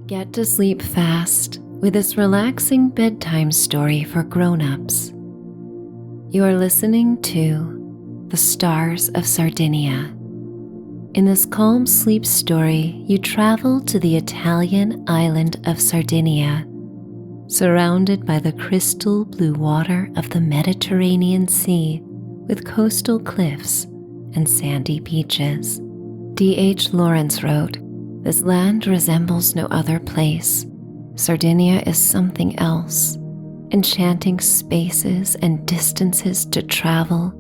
Get to sleep fast with this relaxing bedtime story for grown-ups. You are listening to The Stars of Sardinia. In this calm sleep story, you travel to the Italian island of Sardinia, surrounded by the crystal blue water of the Mediterranean Sea with coastal cliffs and sandy beaches. D.H. Lawrence wrote, "This land resembles no other place. Sardinia is something else, enchanting spaces and distances to travel.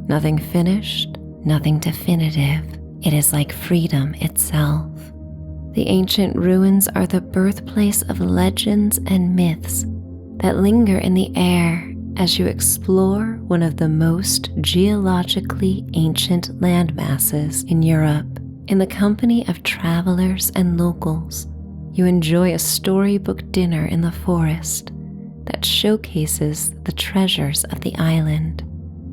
Nothing finished, nothing definitive. It is like freedom itself. The ancient ruins are the birthplace of legends and myths that linger in the air as you explore one of the most geologically ancient landmasses in Europe. In the company of travelers and locals, you enjoy a storybook dinner in the forest that showcases the treasures of the island.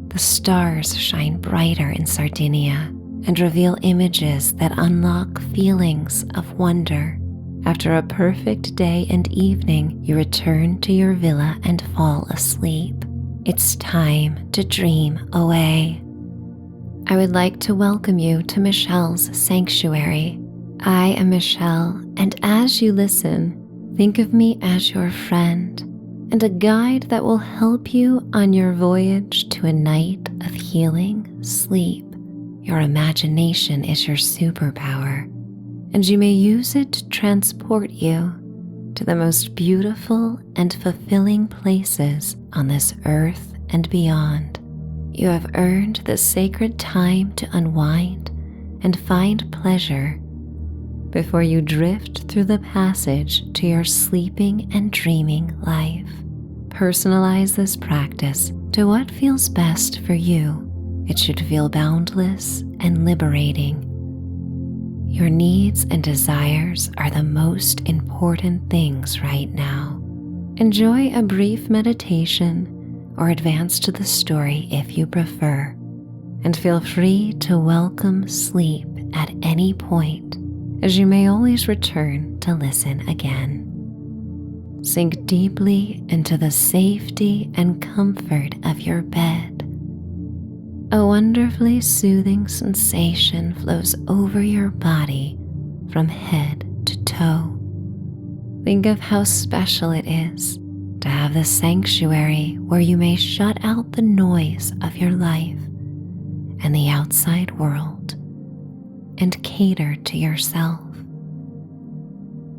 The stars shine brighter in Sardinia and reveal images that unlock feelings of wonder. After a perfect day and evening, you return to your villa and fall asleep. It's time to dream away. I would like to welcome you to Michelle's Sanctuary. I am Michelle, and as you listen, think of me as your friend and a guide that will help you on your voyage to a night of healing sleep. Your imagination is your superpower, and you may use it to transport you to the most beautiful and fulfilling places on this earth and beyond. You have earned the sacred time to unwind and find pleasure before you drift through the passage to your sleeping and dreaming life. Personalize this practice to what feels best for you. It should feel boundless and liberating. Your needs and desires are the most important things right now. Enjoy a brief meditation or advance to the story if you prefer, and feel free to welcome sleep at any point, as you may always return to listen again. Sink deeply into the safety and comfort of your bed. A wonderfully soothing sensation flows over your body from head to toe. Think of how special it is to have the sanctuary where you may shut out the noise of your life and the outside world and cater to yourself.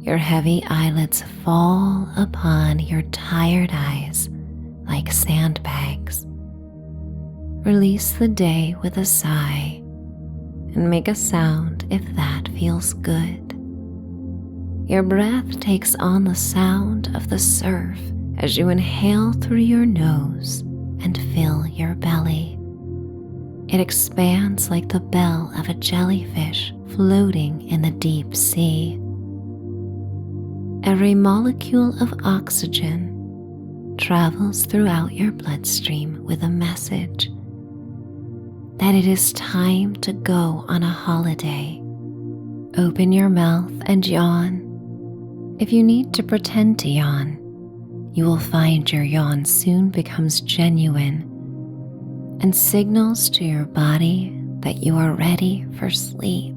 Your heavy eyelids fall upon your tired eyes like sandbags. Release the day with a sigh and make a sound if that feels good. Your breath takes on the sound of the surf as you inhale through your nose and fill your belly. It expands like the bell of a jellyfish floating in the deep sea. Every molecule of oxygen travels throughout your bloodstream with a message that it is time to go on a holiday. Open your mouth and yawn. If you need to pretend to yawn, you will find your yawn soon becomes genuine and signals to your body that you are ready for sleep.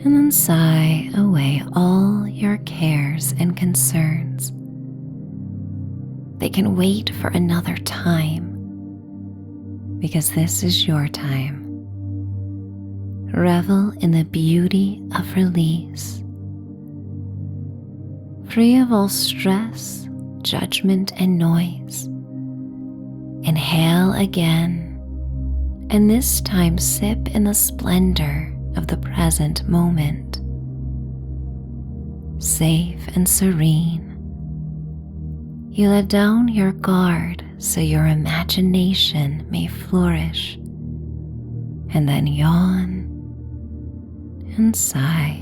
And then sigh away all your cares and concerns. They can wait for another time, because this is your time. Revel in the beauty of release. Free of all stress, judgment, and noise. Inhale again, and this time sip in the splendor of the present moment. Safe and serene, you let down your guard so your imagination may flourish, and then yawn and sigh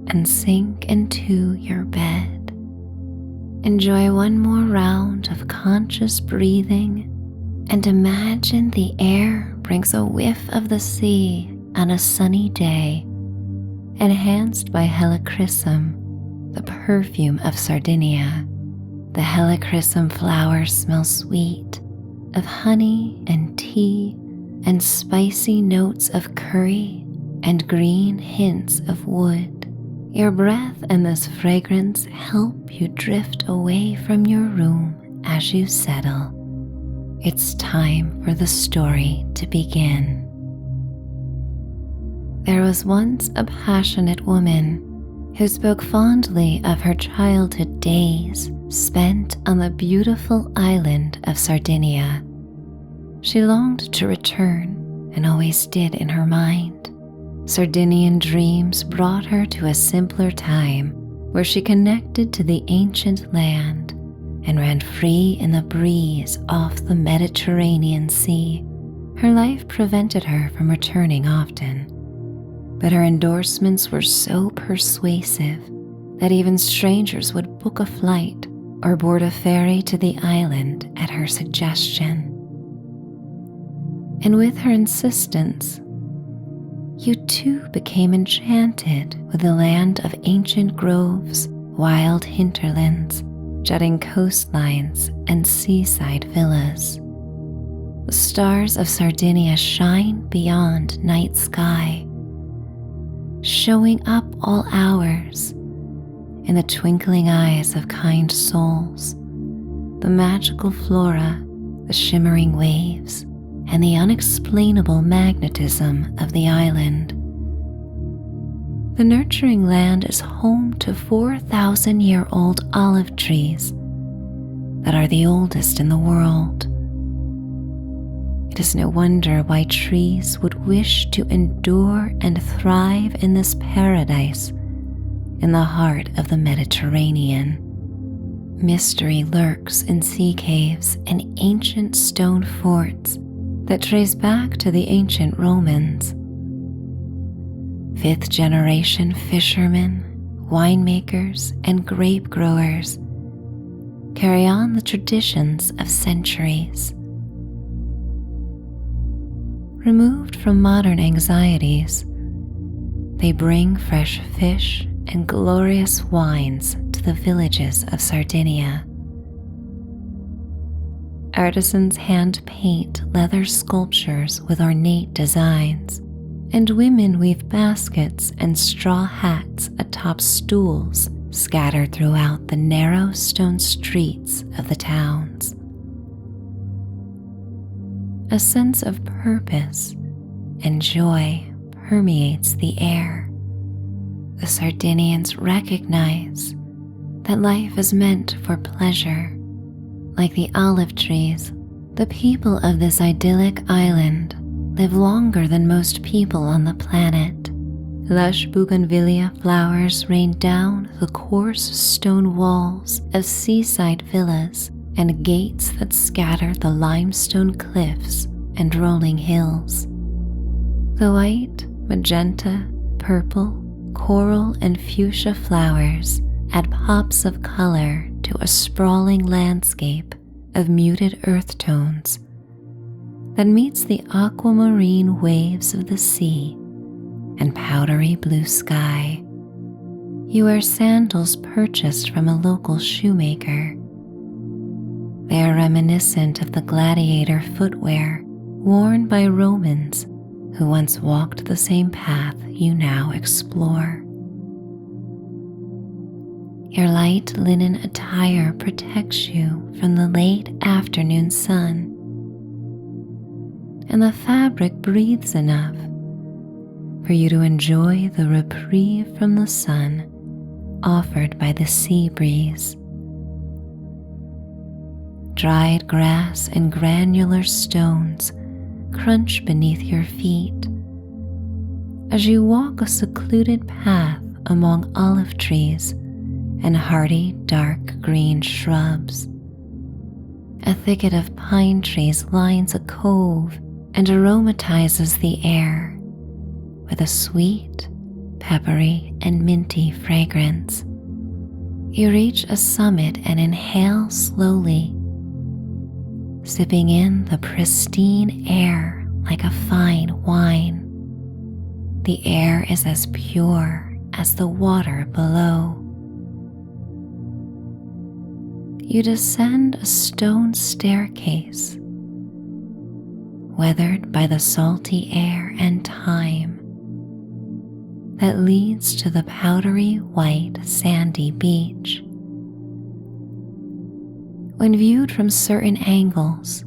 and sink into your bed. Enjoy one more round of conscious breathing and imagine the air brings a whiff of the sea on a sunny day enhanced by helichrysum, the perfume of Sardinia. The helichrysum flowers smell sweet, of honey and tea and spicy notes of curry and green hints of wood. Your breath and this fragrance help you drift away from your room as you settle. It's time for the story to begin. There was once a passionate woman who spoke fondly of her childhood days spent on the beautiful island of Sardinia. She longed to return and always did in her mind. Sardinian dreams brought her to a simpler time where she connected to the ancient land and ran free in the breeze off the Mediterranean Sea. Her life prevented her from returning often, but her endorsements were so persuasive that even strangers would book a flight or board a ferry to the island at her suggestion. And with her insistence, you too became enchanted with the land of ancient groves, wild hinterlands, jutting coastlines, and seaside villas. The stars of Sardinia shine beyond night sky, showing up all hours in the twinkling eyes of kind souls, the magical flora, the shimmering waves, and the unexplainable magnetism of the island. The nurturing land is home to 4,000-year-old olive trees that are the oldest in the world. It is no wonder why trees would wish to endure and thrive in this paradise in the heart of the Mediterranean. Mystery lurks in sea caves and ancient stone forts that trace back to the ancient Romans. Fifth-generation fishermen, winemakers, and grape growers carry on the traditions of centuries. Removed from modern anxieties, they bring fresh fish and glorious wines to the villages of Sardinia. Artisans hand paint leather sculptures with ornate designs, and women weave baskets and straw hats atop stools scattered throughout the narrow stone streets of the towns. A sense of purpose and joy permeates the air. The Sardinians recognize that life is meant for pleasure. Like the olive trees, the people of this idyllic island live longer than most people on the planet. Lush bougainvillea flowers rain down the coarse stone walls of seaside villas and gates that scatter the limestone cliffs and rolling hills. The white, magenta, purple, coral, and fuchsia flowers add pops of color to a sprawling landscape of muted earth tones that meets the aquamarine waves of the sea and powdery blue sky. You wear sandals purchased from a local shoemaker. They are reminiscent of the gladiator footwear worn by Romans who once walked the same path you now explore. Your light linen attire protects you from the late afternoon sun, and the fabric breathes enough for you to enjoy the reprieve from the sun offered by the sea breeze. Dried grass and granular stones crunch beneath your feet as you walk a secluded path among olive trees and hardy dark green shrubs. A thicket of pine trees lines a cove and aromatizes the air with a sweet, peppery, and minty fragrance. You reach a summit and inhale slowly, sipping in the pristine air like a fine wine. The air is as pure as the water below. You descend a stone staircase, weathered by the salty air and time, that leads to the powdery white sandy beach. When viewed from certain angles,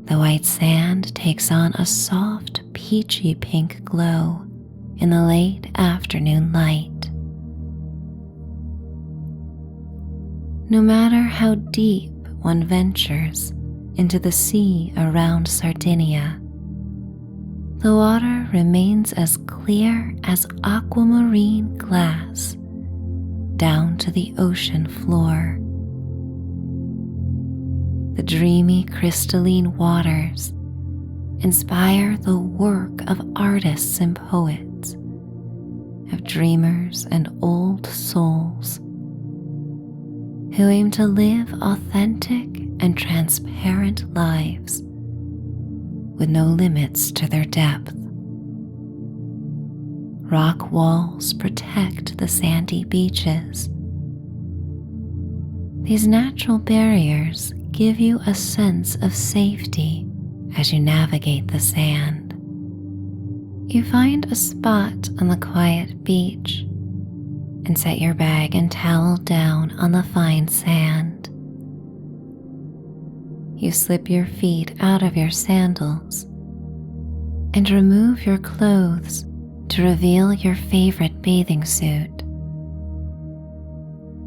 the white sand takes on a soft peachy pink glow in the late afternoon light. No matter how deep one ventures into the sea around Sardinia, the water remains as clear as aquamarine glass down to the ocean floor. The dreamy crystalline waters inspire the work of artists and poets, of dreamers and old souls who aim to live authentic and transparent lives with no limits to their depth. Rock walls protect the sandy beaches. These natural barriers give you a sense of safety as you navigate the sand. You find a spot on the quiet beach and set your bag and towel down on the fine sand. You slip your feet out of your sandals and remove your clothes to reveal your favorite bathing suit.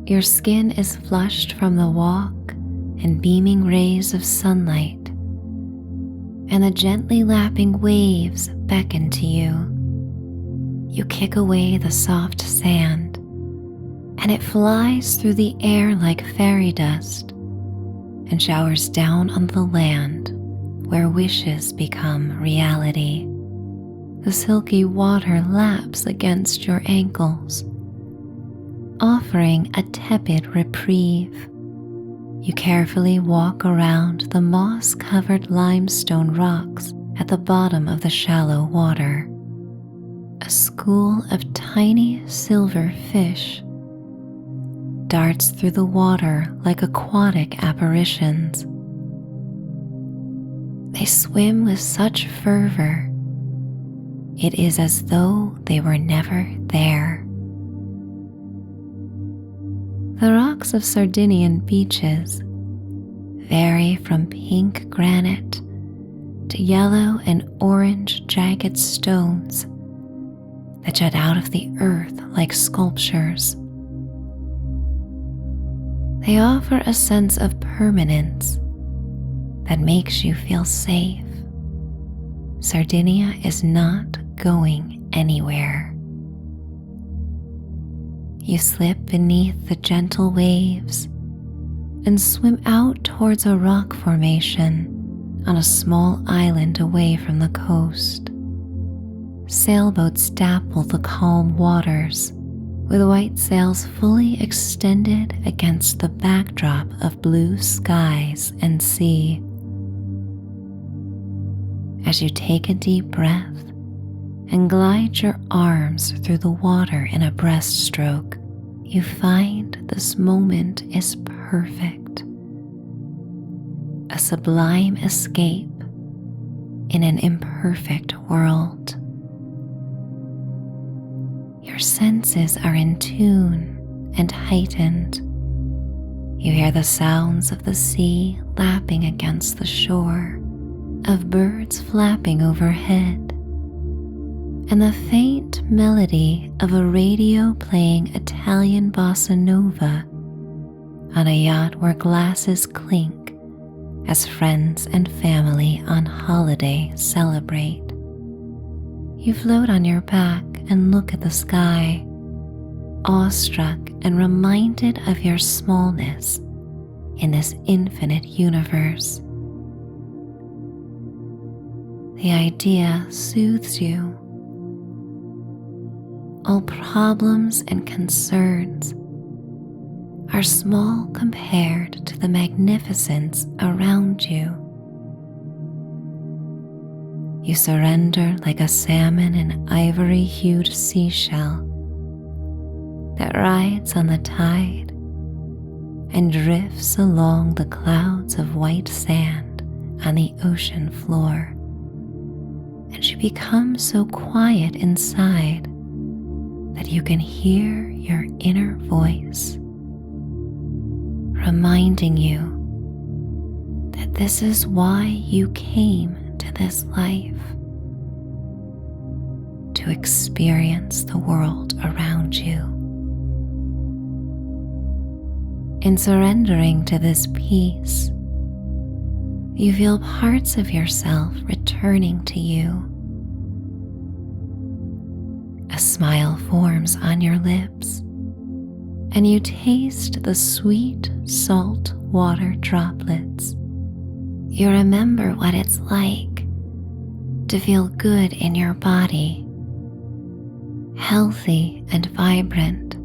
Your skin is flushed from the walk and beaming rays of sunlight, and the gently lapping waves beckon to you. You kick away the soft sand, and it flies through the air like fairy dust and showers down on the land where wishes become reality. The silky water laps against your ankles, offering a tepid reprieve. You carefully walk around the moss-covered limestone rocks at the bottom of the shallow water. A school of tiny silver fish darts through the water like aquatic apparitions. They swim with such fervor, it is as though they were never there. The rocks of Sardinian beaches vary from pink granite to yellow and orange jagged stones that jut out of the earth like sculptures. They offer a sense of permanence that makes you feel safe. Sardinia is not going anywhere. You slip beneath the gentle waves and swim out towards a rock formation on a small island away from the coast. Sailboats dapple the calm waters, with white sails fully extended against the backdrop of blue skies and sea. As you take a deep breath and glide your arms through the water in a breaststroke, you find this moment is perfect. A sublime escape in an imperfect world. Your senses are in tune and heightened. You hear the sounds of the sea lapping against the shore, of birds flapping overhead, and the faint melody of a radio playing Italian bossa nova on a yacht where glasses clink as friends and family on holiday celebrate. You float on your back and look at the sky, awestruck and reminded of your smallness in this infinite universe. The idea soothes you. All problems and concerns are small compared to the magnificence around you. You surrender like a salmon and ivory-hued seashell that rides on the tide and drifts along the clouds of white sand on the ocean floor. And you become so quiet inside that you can hear your inner voice reminding you that this is why you came to this life, to experience the world around you. In surrendering to this peace, you feel parts of yourself returning to you. A smile forms on your lips, and you taste the sweet salt water droplets. You remember what it's like to feel good in your body, healthy and vibrant.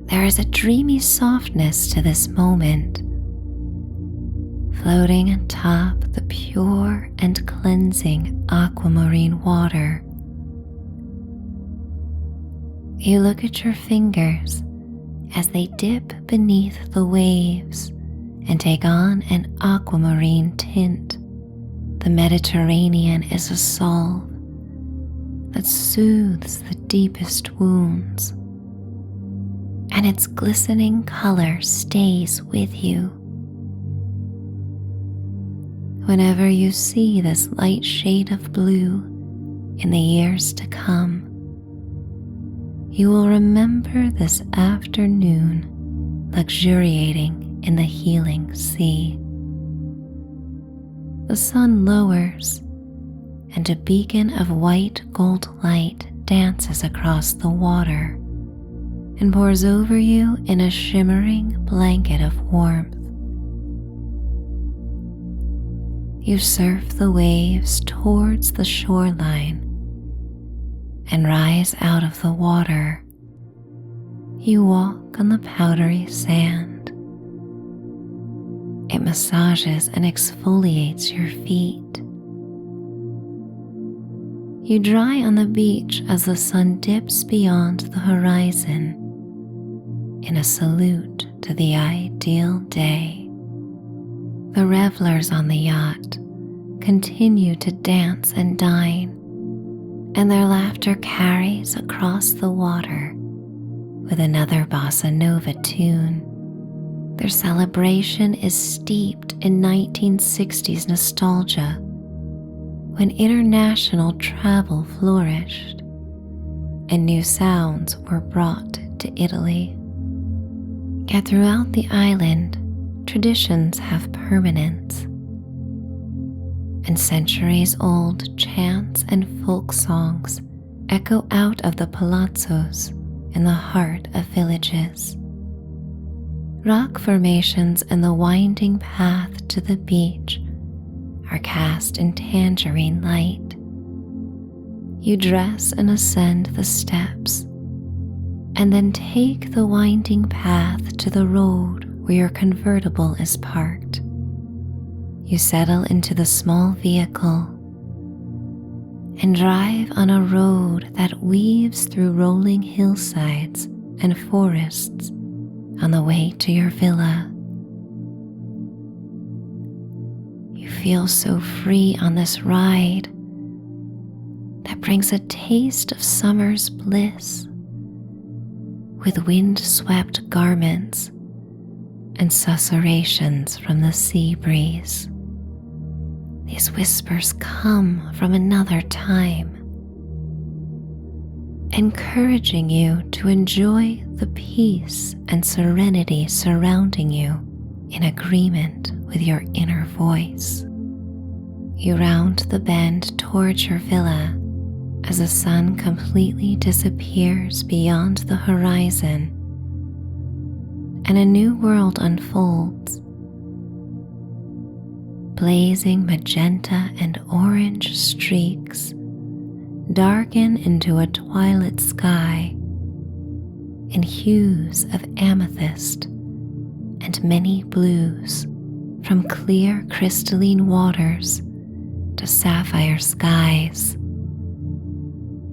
There is a dreamy softness to this moment, floating atop the pure and cleansing aquamarine water. You look at your fingers as they dip beneath the waves and take on an aquamarine tint. The Mediterranean is a salve that soothes the deepest wounds, and its glistening color stays with you. Whenever you see this light shade of blue in the years to come, you will remember this afternoon luxuriating in the healing sea. The sun lowers, and a beacon of white gold light dances across the water and pours over you in a shimmering blanket of warmth. You surf the waves towards the shoreline and rise out of the water. You walk on the powdery sand. It massages and exfoliates your feet. You dry on the beach as the sun dips beyond the horizon in a salute to the ideal day. The revelers on the yacht continue to dance and dine, and their laughter carries across the water with another bossa nova tune. Their celebration is steeped in 1960s nostalgia, when international travel flourished and new sounds were brought to Italy. Yet throughout the island, traditions have permanence, and centuries-old chants and folk songs echo out of the palazzos in the heart of villages. Rock formations and the winding path to the beach are cast in tangerine light. You dress and ascend the steps, and then take the winding path to the road where your convertible is parked. You settle into the small vehicle and drive on a road that weaves through rolling hillsides and forests on the way to your villa. You feel so free on this ride that brings a taste of summer's bliss, with wind-swept garments and susurrations from the sea breeze. These whispers come from another time, encouraging you to enjoy the peace and serenity surrounding you in agreement with your inner voice. You round the bend towards your villa as the sun completely disappears beyond the horizon, and a new world unfolds. Blazing magenta and orange streaks darken into a twilight sky in hues of amethyst and many blues, from clear crystalline waters to sapphire skies.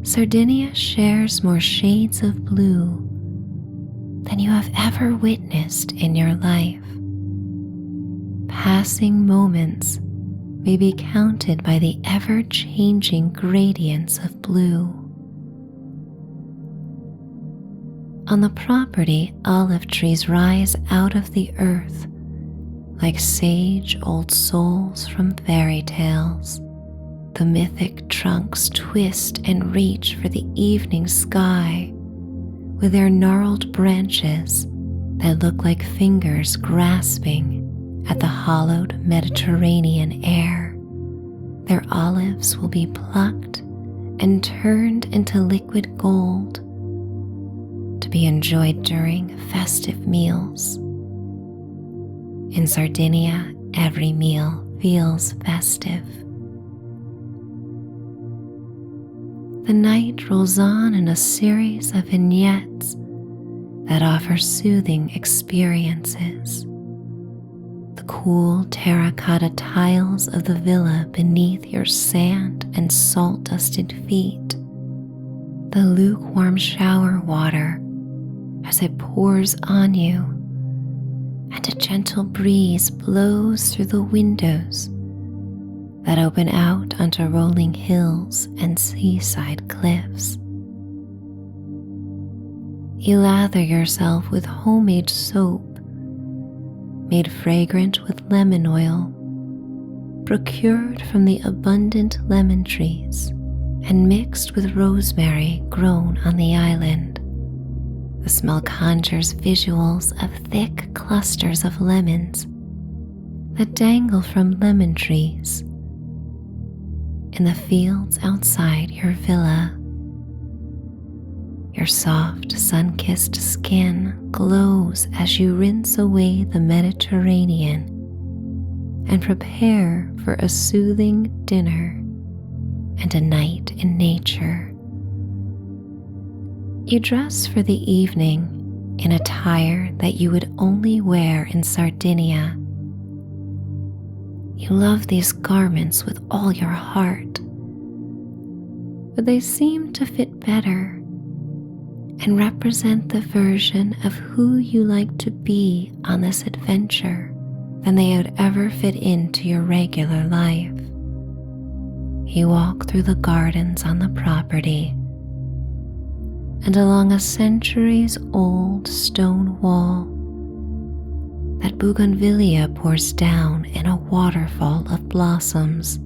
Sardinia shares more shades of blue than you have ever witnessed in your life. Passing moments may be counted by the ever-changing gradients of blue. On the property, olive trees rise out of the earth like sage old souls from fairy tales. The mythic trunks twist and reach for the evening sky with their gnarled branches that look like fingers grasping at the hollowed Mediterranean air. Their olives will be plucked and turned into liquid gold to be enjoyed during festive meals. In Sardinia, every meal feels festive. The night rolls on in a series of vignettes that offer soothing experiences. The cool terracotta tiles of the villa beneath your sand and salt-dusted feet. The lukewarm shower water as it pours on you, and a gentle breeze blows through the windows that open out onto rolling hills and seaside cliffs. You lather yourself with homemade soap, made fragrant with lemon oil, procured from the abundant lemon trees and mixed with rosemary grown on the island. The smell conjures visuals of thick clusters of lemons that dangle from lemon trees in the fields outside your villa. Your soft, sun-kissed skin glows as you rinse away the Mediterranean and prepare for a soothing dinner and a night in nature. You dress for the evening in attire that you would only wear in Sardinia. You love these garments with all your heart, but they seem to fit better and represent the version of who you like to be on this adventure than they would ever fit into your regular life. You walk through the gardens on the property and along a centuries-old stone wall that bougainvillea pours down in a waterfall of blossoms.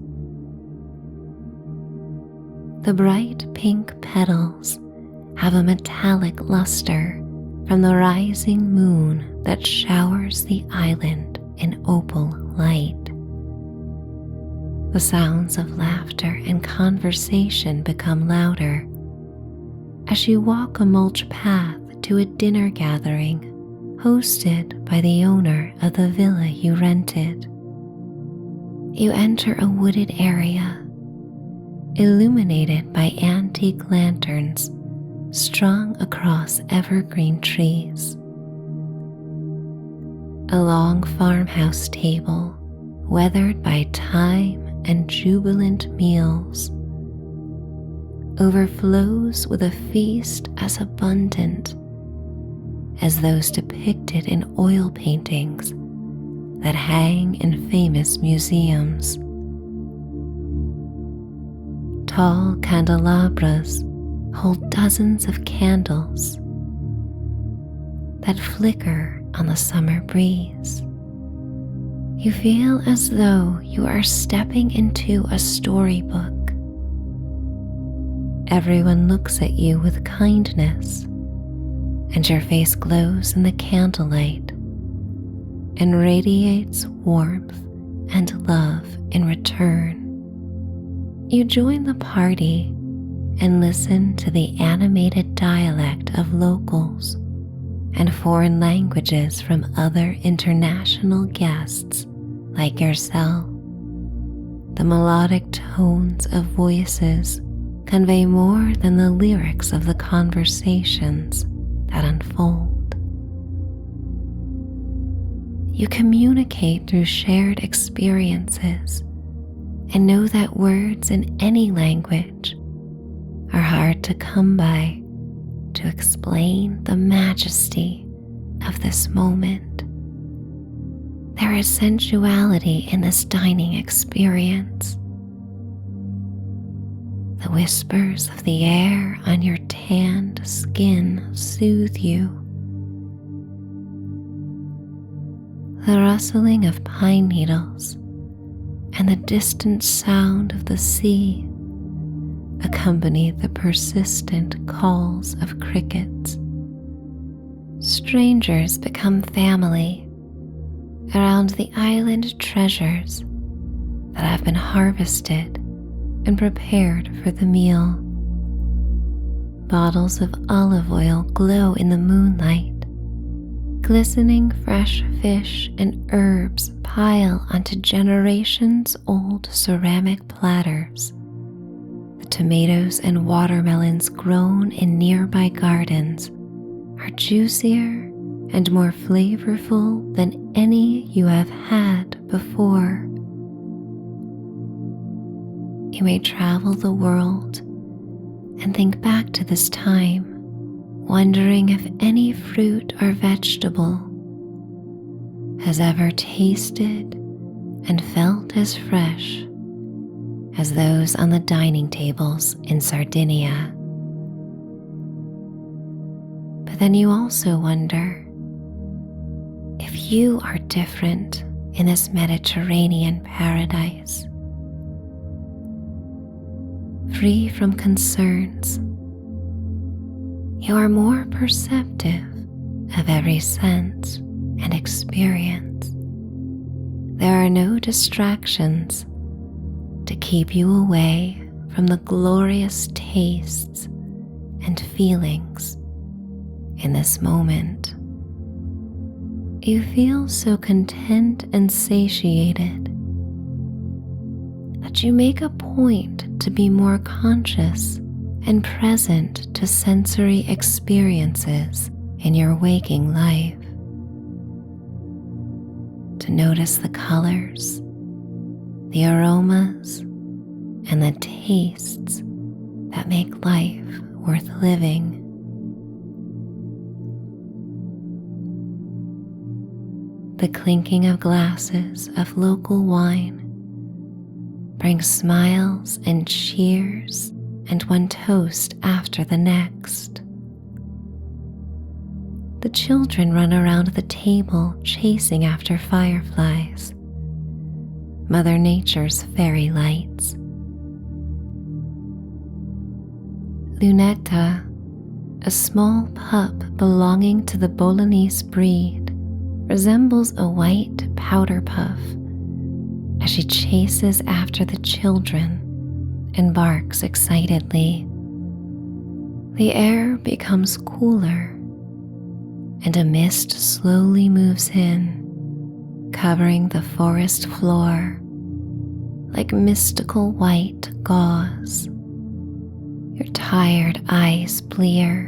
The bright pink petals have a metallic luster from the rising moon that showers the island in opal light. The sounds of laughter and conversation become louder as you walk a mulch path to a dinner gathering hosted by the owner of the villa you rented. You enter a wooded area illuminated by antique lanterns strung across evergreen trees. A long farmhouse table, weathered by time and jubilant meals, overflows with a feast as abundant as those depicted in oil paintings that hang in famous museums. Tall candelabras hold dozens of candles that flicker on the summer breeze. You feel as though you are stepping into a storybook. Everyone looks at you with kindness, and your face glows in the candlelight and radiates warmth and love in return. You join the party and listen to the animated dialect of locals and foreign languages from other international guests like yourself. The melodic tones of voices convey more than the lyrics of the conversations that unfold. You communicate through shared experiences and know that words in any language are hard to come by to explain the majesty of this moment. There is sensuality in this dining experience. The whispers of the air on your tanned skin soothe you. The rustling of pine needles and the distant sound of the sea accompany the persistent calls of crickets. Strangers become family around the island treasures that have been harvested and prepared for the meal. Bottles of olive oil glow in the moonlight. Glistening fresh fish and herbs pile onto generations-old ceramic platters. The tomatoes and watermelons grown in nearby gardens are juicier and more flavorful than any you have had before. You may travel the world and think back to this time, wondering if any fruit or vegetable has ever tasted and felt as fresh as those on the dining tables in Sardinia. But then you also wonder if you are different in this Mediterranean paradise. Free from concerns, you are more perceptive of every sense and experience. There are no distractions to keep you away from the glorious tastes and feelings in this moment. You feel so content and satiated that you make a point to be more conscious and present to sensory experiences in your waking life. To notice the colors, the aromas, and the tastes that make life worth living. The clinking of glasses of local wine brings smiles and cheers, and one toast after the next. The children run around the table chasing after fireflies, Mother Nature's fairy lights. Lunetta, a small pup belonging to the Bolognese breed, resembles a white powder puff as she chases after the children and barks excitedly. The air becomes cooler, and a mist slowly moves in, covering the forest floor like mystical white gauze. Your tired eyes blear,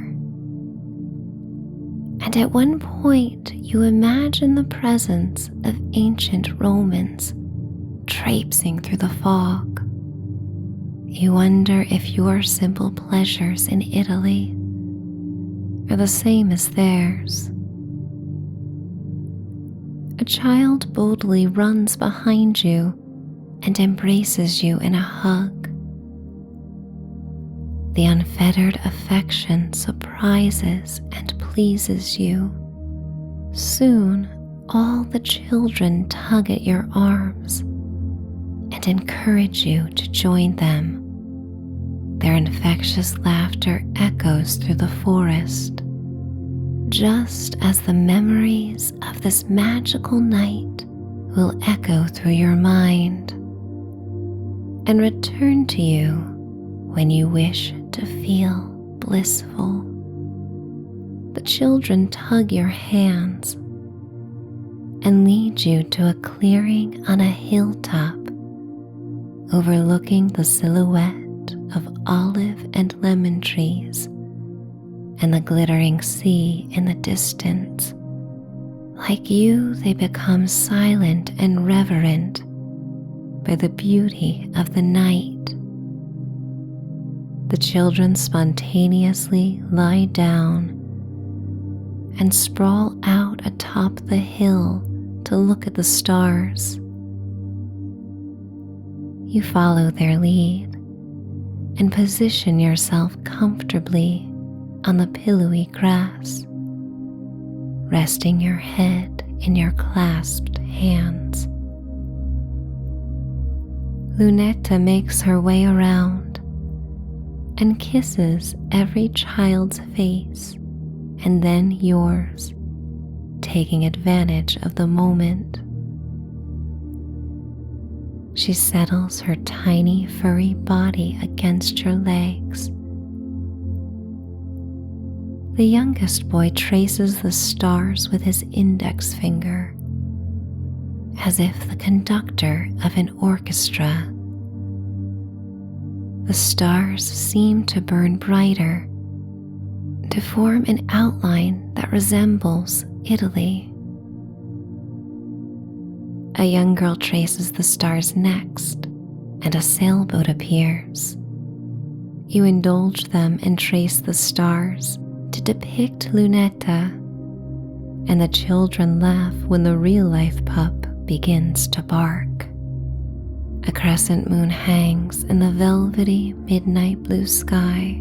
and at one point you imagine the presence of ancient Romans traipsing through the fog. You wonder if your simple pleasures in Italy are the same as theirs. A child boldly runs behind you and embraces you in a hug. The unfettered affection surprises and pleases you. Soon, all the children tug at your arms and encourage you to join them. Their infectious laughter echoes through the forest, just as the memories of this magical night will echo through your mind and return to you when you wish to feel blissful. The children tug your hands and lead you to a clearing on a hilltop overlooking the silhouette of olive and lemon trees and the glittering sea in the distance. Like you, they become silent and reverent, by the beauty of the night. The children spontaneously lie down and sprawl out atop the hill to look at the stars. You follow their lead and position yourself comfortably on the pillowy grass, resting your head in your clasped hands. Lunetta makes her way around and kisses every child's face and then yours, taking advantage of the moment. She settles her tiny furry body against your legs. The youngest boy traces the stars with his index finger, as if the conductor of an orchestra. The stars seem to burn brighter, to form an outline that resembles Italy. A young girl traces the stars next, and a sailboat appears. You indulge them and trace the stars to depict Lunetta, and the children laugh when the real-life pup begins to bark. A crescent moon hangs in the velvety midnight blue sky,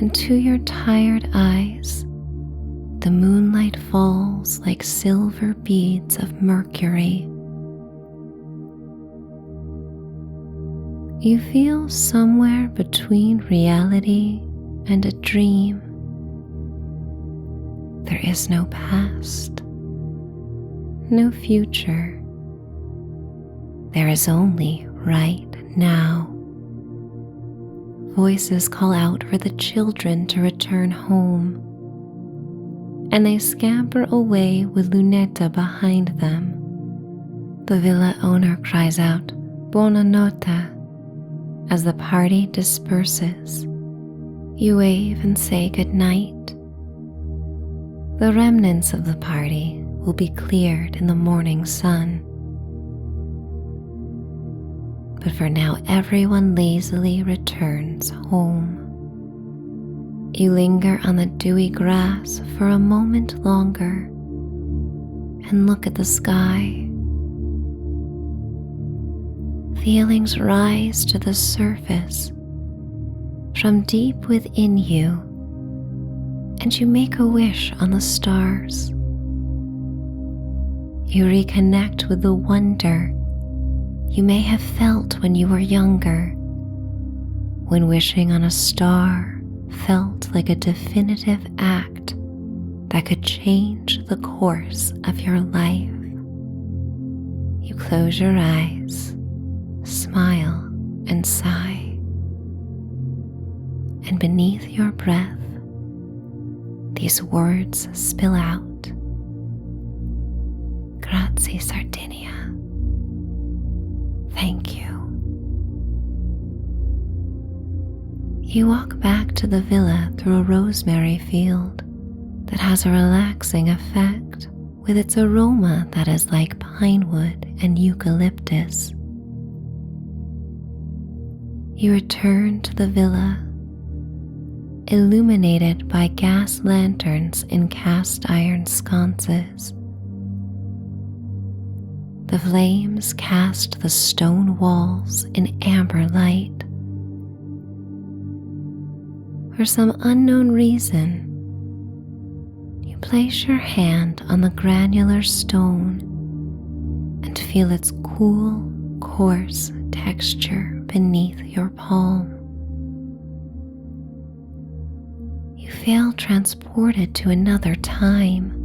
and to your tired eyes, the moonlight falls like silver beads of mercury. You feel somewhere between reality and a dream. There is no past, no future. There is only right now. Voices call out for the children to return home, and they scamper away with Lunetta behind them. The villa owner cries out, "Buonanotte," as the party disperses. You wave and say goodnight. The remnants of the party will be cleared in the morning sun. But for now, everyone lazily returns home. You linger on the dewy grass for a moment longer and look at the sky. Feelings rise to the surface from deep within you, and you make a wish on the stars. You reconnect with the wonder you may have felt when you were younger, when wishing on a star felt like a definitive act that could change the course of your life. You close your eyes, smile, and sigh, and beneath your breath, these words spill out: Grazie, Sardinia. Thank you. You walk back to the villa through a rosemary field that has a relaxing effect with its aroma that is like pine wood and eucalyptus. You return to the villa, illuminated by gas lanterns in cast iron sconces. The flames cast the stone walls in amber light. For some unknown reason, you place your hand on the granular stone and feel its cool, coarse texture beneath your palm. You feel transported to another time.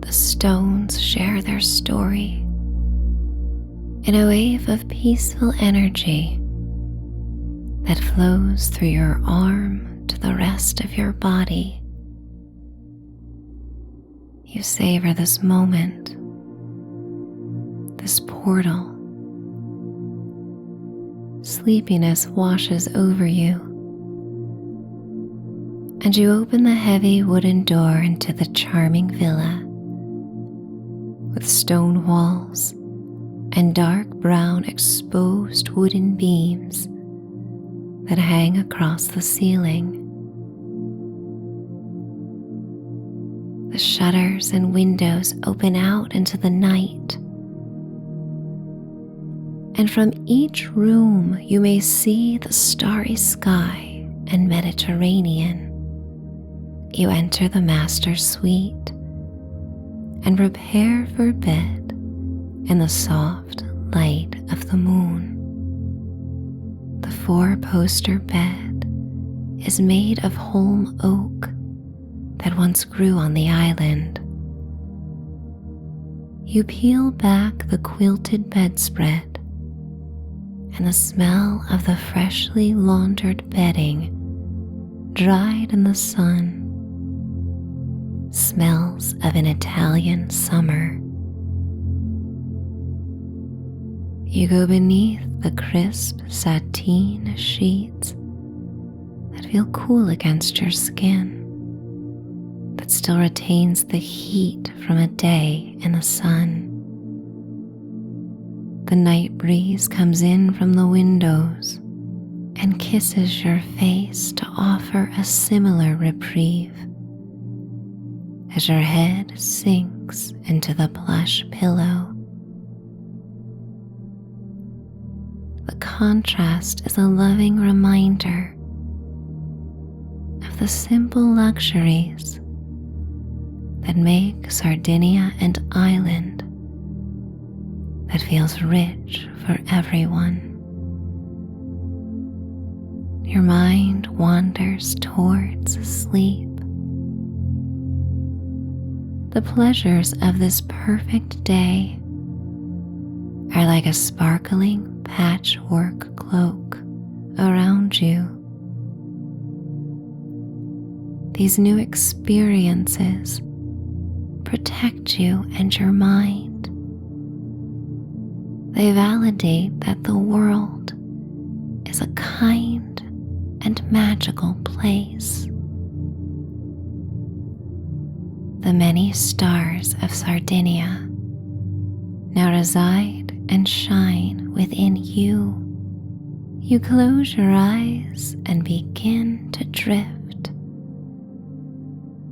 The stones share their story in a wave of peaceful energy that flows through your arm to the rest of your body. You savor this moment, this portal. Sleepiness washes over you, and you open the heavy wooden door into the charming villa with stone walls and dark brown exposed wooden beams that hang across the ceiling. The shutters and windows open out into the night, and from each room you may see the starry sky and Mediterranean. You enter the master's suite and prepare for bed in the soft light of the moon. The 4-poster bed is made of holm oak that once grew on the island. You peel back the quilted bedspread, and the smell of the freshly laundered bedding, dried in the sun, smells of an Italian summer. You go beneath the crisp sateen sheets that feel cool against your skin, that still retains the heat from a day in the sun. The night breeze comes in from the windows and kisses your face to offer a similar reprieve as your head sinks into the plush pillow. The contrast is a loving reminder of the simple luxuries that make Sardinia an island that feels rich for everyone. Your mind wanders towards sleep. The pleasures of this perfect day are like a sparkling patchwork cloak around you. These new experiences protect you and your mind. They validate that the world is a kind and magical place. The many stars of Sardinia now reside and shine within you. You close your eyes and begin to drift,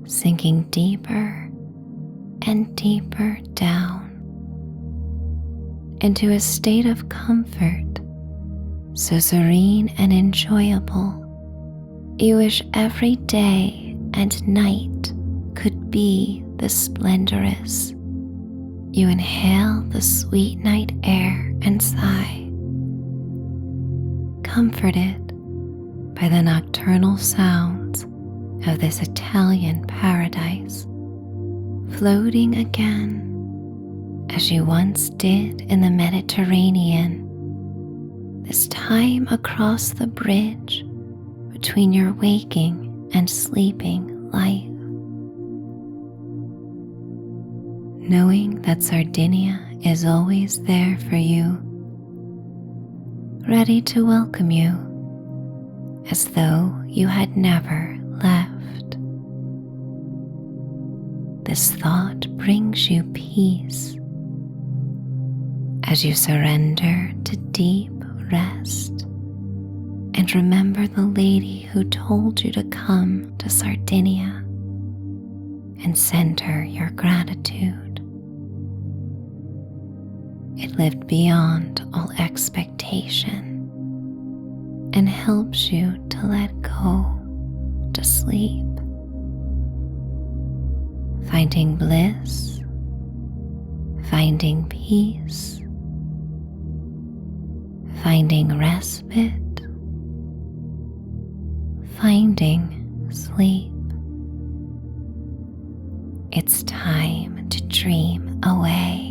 sinking deeper and deeper down into a state of comfort so serene and enjoyable. You wish every day and night could be this splendorous. You inhale the sweet night air and sigh, comforted by the nocturnal sounds of this Italian paradise, floating again as you once did in the Mediterranean, this time across the bridge between your waking and sleeping life. Knowing that Sardinia is always there for you, ready to welcome you as though you had never left. This thought brings you peace as you surrender to deep rest and remember the lady who told you to come to Sardinia and send her your gratitude. It lived beyond all expectation and helps you to let go to sleep, finding bliss, finding peace, finding respite, finding sleep. It's time to dream away.